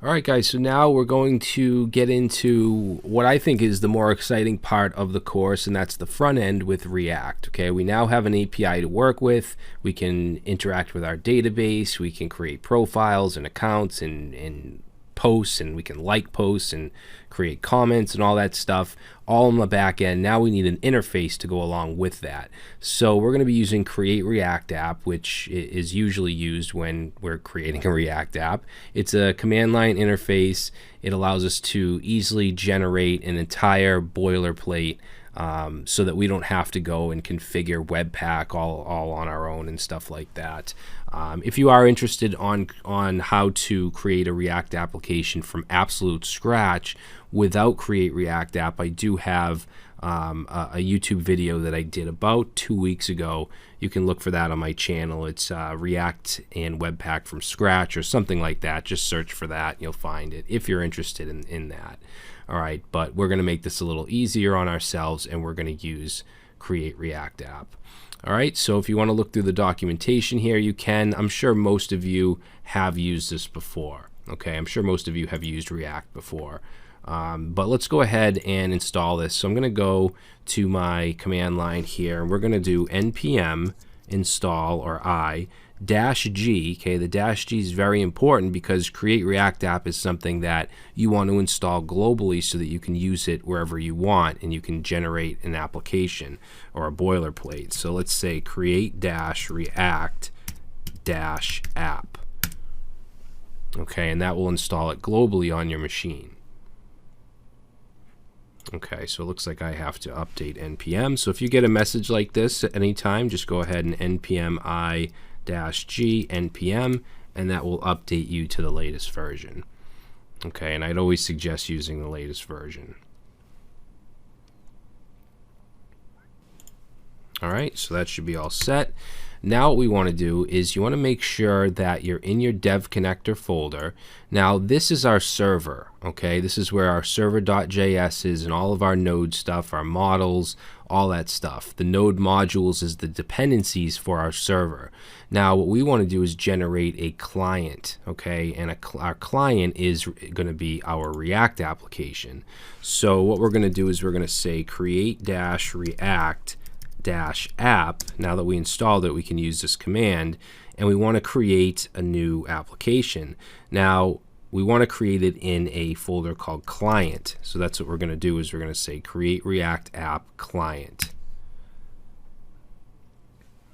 All right, guys, so now we're going to get into what I think is the more exciting part of the course, and that's the front end with React. Okay, we now have an API to work with. We can interact with our database. We can create profiles and accounts and posts, and we can like posts and create comments and all that stuff all on the back end. Now we need an interface to go along with that. So we're going to be using Create React App, which is usually used when we're creating a React app. It's a command line interface. It allows us to easily generate an entire boilerplate so that we don't have to go and configure Webpack all on our own and stuff like that. If you are interested on how to create a React application from absolute scratch without Create React App, I do have a YouTube video that I did about 2 weeks ago. You can look for that on my channel. It's React and Webpack from scratch or something like that. Just search for that. You'll find it if you're interested in that. All right, but we're going to make this a little easier on ourselves, and we're going to use Create React App. All right, so if you want to look through the documentation here, you can. I'm sure most of you have used this before. Okay, I'm sure most of you have used React before. But let's go ahead and install this. So I'm going to go to my command line here, and we're going to do npm install, or -g. Okay, the -g is very important because Create React App is something that you want to install globally so that you can use it wherever you want and you can generate an application or a boilerplate. So let's say create -react -app. Okay, and that will install it globally on your machine. Okay, so it looks like I have to update npm. So if you get a message like this at any time, just go ahead and npm -g npm, and that will update you to the latest version. Okay, and I'd always suggest using the latest version. All right, so that should be all set. Now what we want to do is you want to make sure that you're in your dev connector folder. Now this is our server, okay? This is where our server.js is and all of our node stuff, our models, all that stuff. The node modules is the dependencies for our server. Now what we want to do is generate a client, okay? And our client is going to be our React application. So what we're going to do is we're going to say create -react -app. Now that we installed it, we can use this command, and we want to create a new application. Now we want to create it in a folder called client. So that's what we're going to do, is we're going to say create React app client,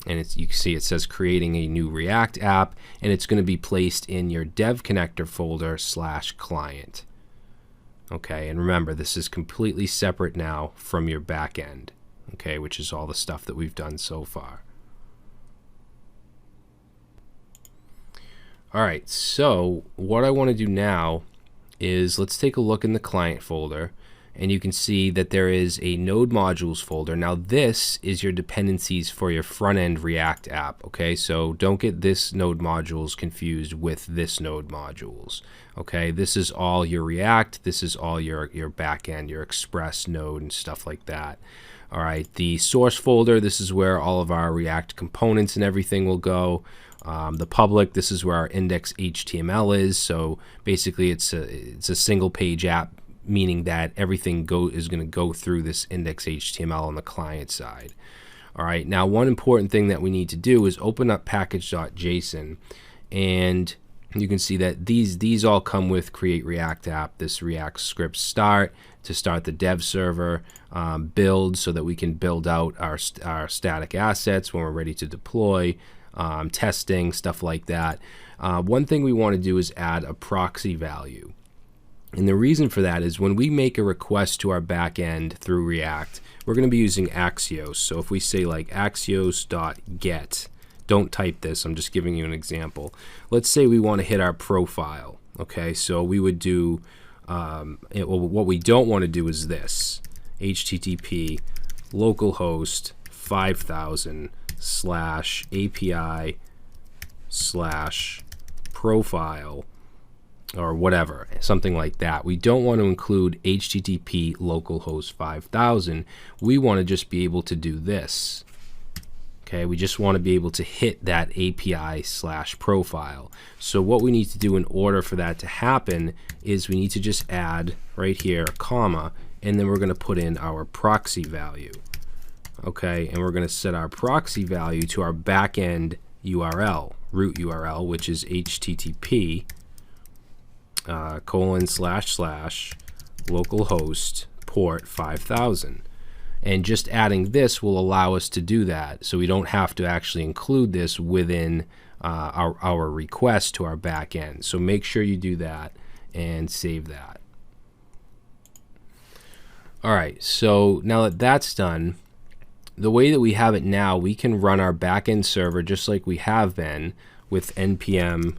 and you can see it says creating a new React app, and it's going to be placed in your dev connector folder /client. Okay, and remember, this is completely separate now from your back end. Okay, which is all the stuff that we've done so far. All right, so what I want to do now is let's take a look in the client folder, and you can see that there is a node modules folder. Now this is your dependencies for your front end React app. Okay, so don't get this node modules confused with this node modules. Okay, this is all your React, this is all your back end, your Express node and stuff like that. All right, the source folder, this is where all of our React components and everything will go. The public, this is where our index HTML is. So basically it's a single page app, meaning that everything is going to go through this index HTML on the client side. All right, now one important thing that we need to do is open up package.json, and you can see that these all come with Create React App. This React script start to start the dev server, build so that we can build out our static assets when we're ready to deploy, testing, stuff like that. One thing we want to do is add a proxy value. And the reason for that is when we make a request to our back end through React, we're going to be using Axios. So if we say like axios.get, don't type this, I'm just giving you an example. Let's say we want to hit our profile. Okay, so we would do, what we don't want to do is this, HTTP localhost 5000 /API/profile or whatever, something like that. We don't want to include HTTP localhost 5000. We want to just be able to do this. Okay, we just want to be able to hit that API/profile. So what we need to do in order for that to happen is we need to just add right here a comma, and then we're going to put in our proxy value. Okay, and we're going to set our proxy value to our backend URL, root URL, which is http ://localhost port 5000. And just adding this will allow us to do that, so we don't have to actually include this within our request to our back end. So make sure you do that and save that. All right, so now that that's done, the way that we have it now, we can run our backend server just like we have been with npm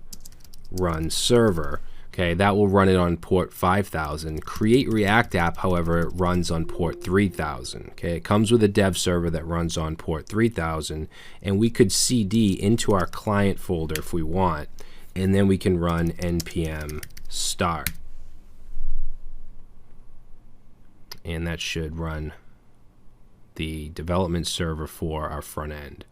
run server. Okay, that will run it on port 5000. Create React app, however, it runs on port 3000. Okay, it comes with a dev server that runs on port 3000, and we could cd into our client folder if we want, and then we can run npm start, and that should run the development server for our front end.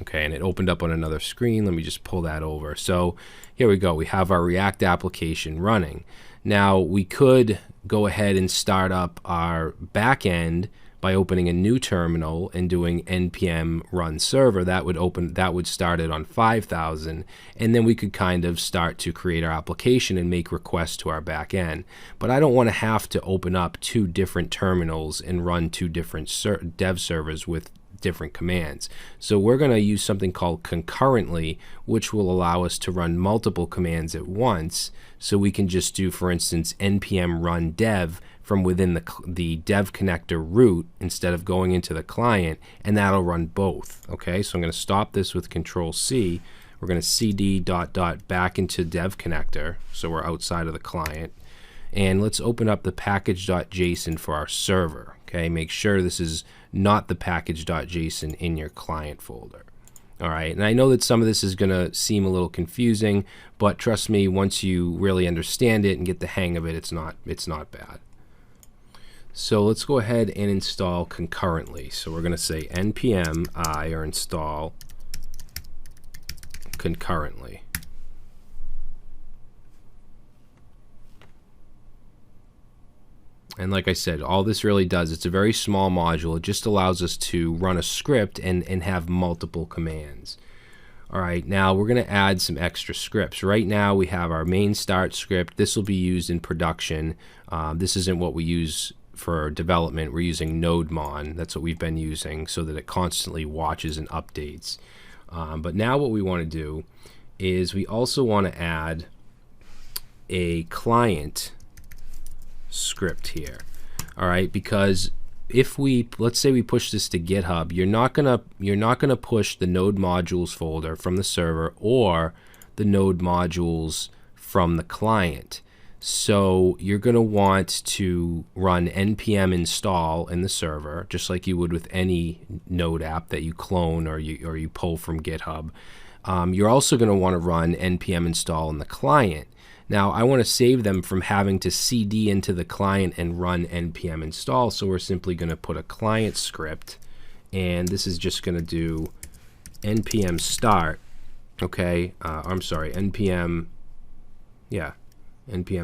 Okay, and it opened up on another screen. Let me just pull that over. So here we go. We have our React application running. Now we could go ahead and start up our backend by opening a new terminal and doing npm run server. That would start it on 5000, and then we could kind of start to create our application and make requests to our backend. But I don't want to have to open up two different terminals and run two different dev servers with different commands. So we're going to use something called concurrently, which will allow us to run multiple commands at once. So we can just do, for instance, npm run dev from within the dev connector root instead of going into the client, and that'll run both. Okay, so I'm going to stop this with Control C. We're going to cd ... back into dev connector, so we're outside of the client. And let's open up the package.json for our server. Okay, make sure this is not the package.json in your client folder. All right, and I know that some of this is going to seem a little confusing, but trust me, once you really understand it and get the hang of it, it's not bad. So let's go ahead and install concurrently. So we're going to say npm I, or install concurrently. And like I said, all this really does, it's a very small module. It just allows us to run a script and have multiple commands. All right, now we're going to add some extra scripts. Right now we have our main start script. This will be used in production. This isn't what we use for development. We're using NodeMon. That's what we've been using so that it constantly watches and updates. But now what we want to do is we also want to add a client script here. All right, because if let's say we push this to GitHub, you're not gonna push the node modules folder from the server or the node modules from the client. So you're gonna want to run npm install in the server, just like you would with any node app that you clone or you pull from GitHub. You're also gonna want to run npm install in the client. Now I want to save them from having to cd into the client and run npm install, so we're simply going to put a client script, and this is just going to do npm start. Okay, I'm sorry, npm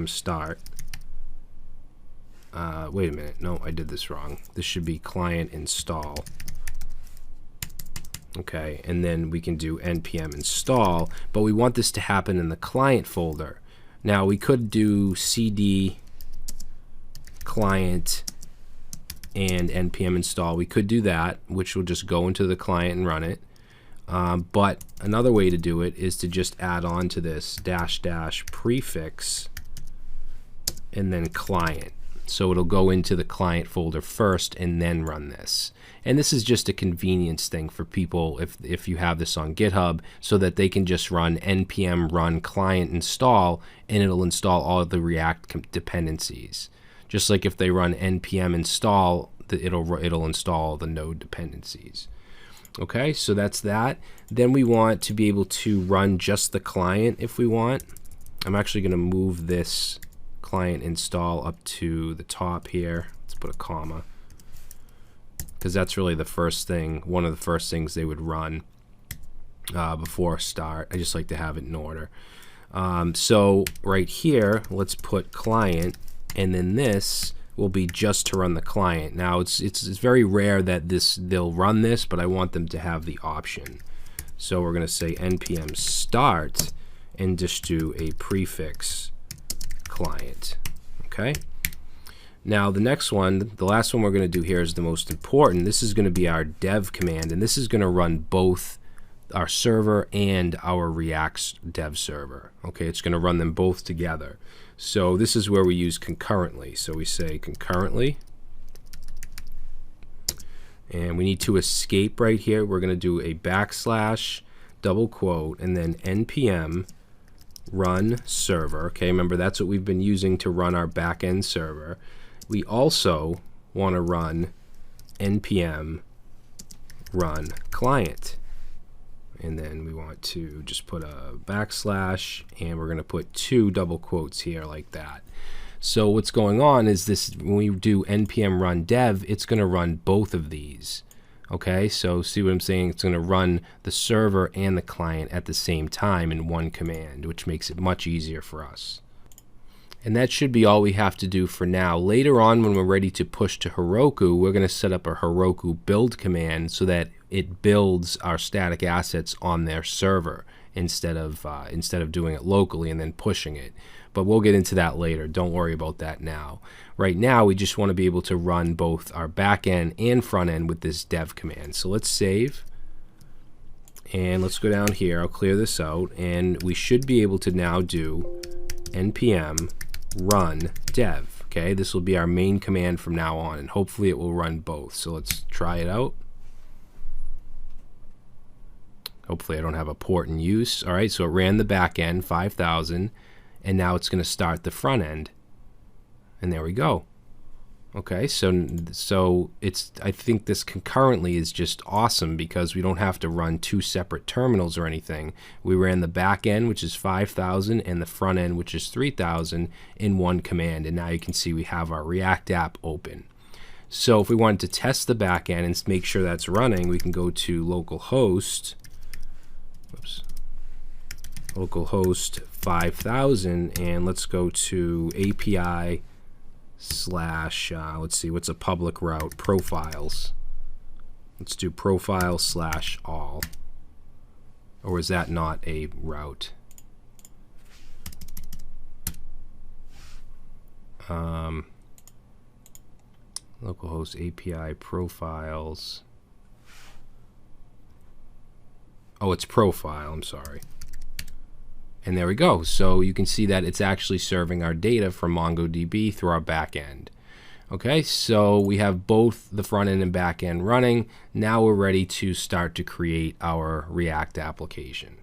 start. Wait a minute, no, I did this wrong. This should be client install. Okay, and then we can do npm install, but we want this to happen in the client folder. Now we could do cd client and npm install. We could do that, which will just go into the client and run it. But another way to do it is to just add on to this -- prefix and then client. So it'll go into the client folder first and then run this. And this is just a convenience thing for people if you have this on GitHub, so that they can just run npm run client install and it'll install all of the React dependencies. Just like if they run npm install, it'll install the node dependencies. Okay, so that's that. Then we want to be able to run just the client if we want. I'm actually going to move this client install up to the top here. Let's put a comma. because that's really the first thing, one of the first things they would run before start. I just like to have it in order. So right here, let's put client, and then this will be just to run the client. Now it's very rare that they'll run this, but I want them to have the option. So we're going to say npm start and just do a prefix client. Okay. Now the next one, the last one we're going to do here is the most important. This is going to be our dev command, and this is going to run both our server and our React dev server. Okay, it's going to run them both together. So this is where we use concurrently. So we say concurrently, and we need to escape right here. We're going to do a backslash, double quote, and then npm run server. Okay, remember that's what we've been using to run our backend server. We also want to run npm run client. And then we want to just put a backslash, and we're going to put 2 double quotes here like that. So what's going on is this, when we do npm run dev, it's going to run both of these. Okay, so see what I'm saying? It's going to run the server and the client at the same time in one command, which makes it much easier for us. And that should be all we have to do for now. Later on, when we're ready to push to Heroku, we're going to set up a Heroku build command so that it builds our static assets on their server instead of doing it locally and then pushing it. But we'll get into that later. Don't worry about that now. Right now, we just want to be able to run both our back end and front end with this dev command. So let's save. And let's go down here. I'll clear this out. And we should be able to now do npm run dev. Okay, this will be our main command from now on, and hopefully it will run both. So let's try it out. Hopefully I don't have a port in use. All right, so it ran the back end 5,000, and now it's going to start the front end, and there we go. Okay, so it's, I think this concurrently is just awesome because we don't have to run 2 separate terminals or anything. We ran the back end, which is 5,000, and the front end, which is 3,000, in one command, and now you can see we have our React app open. So if we wanted to test the back end and make sure that's running, we can go to localhost, localhost 5,000, and let's go to API slash, let's see, what's a public route? Profiles. Let's do profile slash all. Or is that not a route? Localhost API profiles. Oh, it's profile, I'm sorry. And there we go. So you can see that it's actually serving our data from MongoDB through our back end. Okay, so we have both the front end and back end running. Now we're ready to start to create our React application.